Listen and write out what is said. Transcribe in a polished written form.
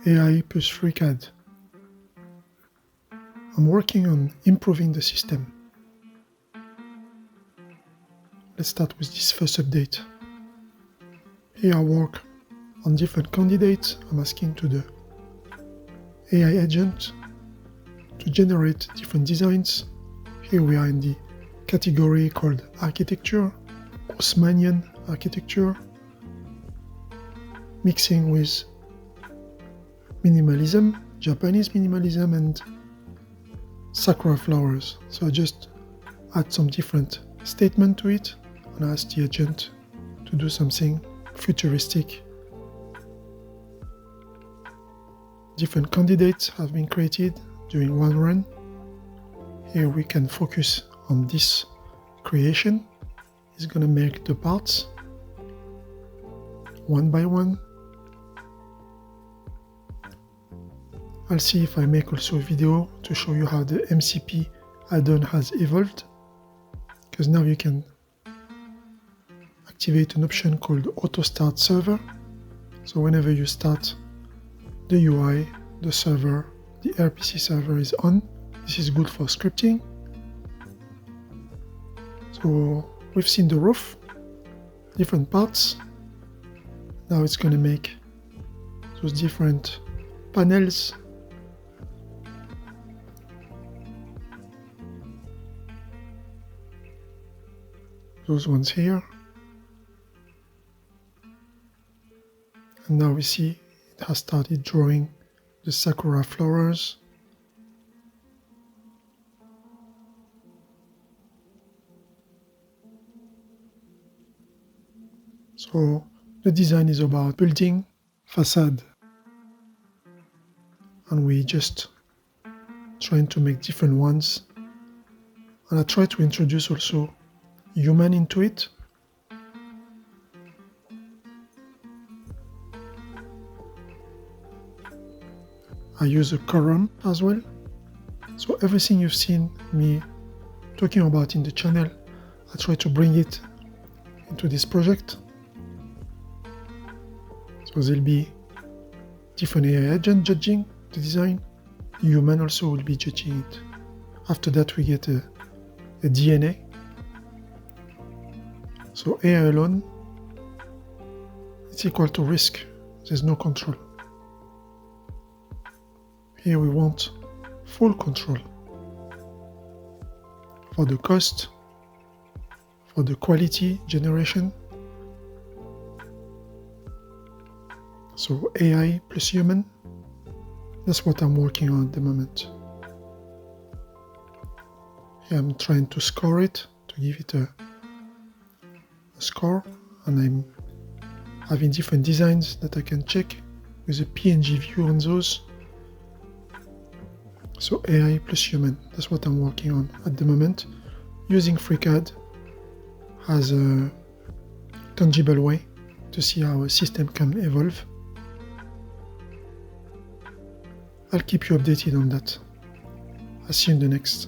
AI plus FreeCAD. I'm working on improving the system. Let's start with this first update. Here I work on different candidates. I'm asking to the AI agent to generate different designs. Here we are in the category called architecture, Osmanian architecture, mixing with minimalism, Japanese minimalism, and Sakura flowers. So I just add some different statement to it and ask the agent to do something futuristic. Different candidates have been created during one run. Here we can focus on this creation. It's going to make the parts one by one. I'll see if I make also a video to show you how the MCP add-on has evolved, because now you can activate an option called Auto Start Server. So whenever you start the UI, the server, the RPC server is on. This is good for scripting. So we've seen the roof, different parts. Now it's going to make those different panels. Those ones here. And now we see it has started drawing the Sakura flowers. So the design is about building facade. And we just trying to make different ones. And I try to introduce also human into it. I use a column as well. So everything you've seen me talking about in the channel, I try to bring it into this project. So there'll be different AI agent judging the design. Human also will be judging it. After that we get a DNA. So AI alone, it's equal to risk. There's no control. Here we want full control for the cost, for the quality generation. So AI plus human, that's what I'm working on at the moment. Here I'm trying to score it, to give it a score, and I'm having different designs that I can check with a PNG view on those. So AI plus human, that's what I'm working on at the moment, using FreeCAD as a tangible way to see how a system can evolve. I'll keep you updated on that. I'll see you in the next.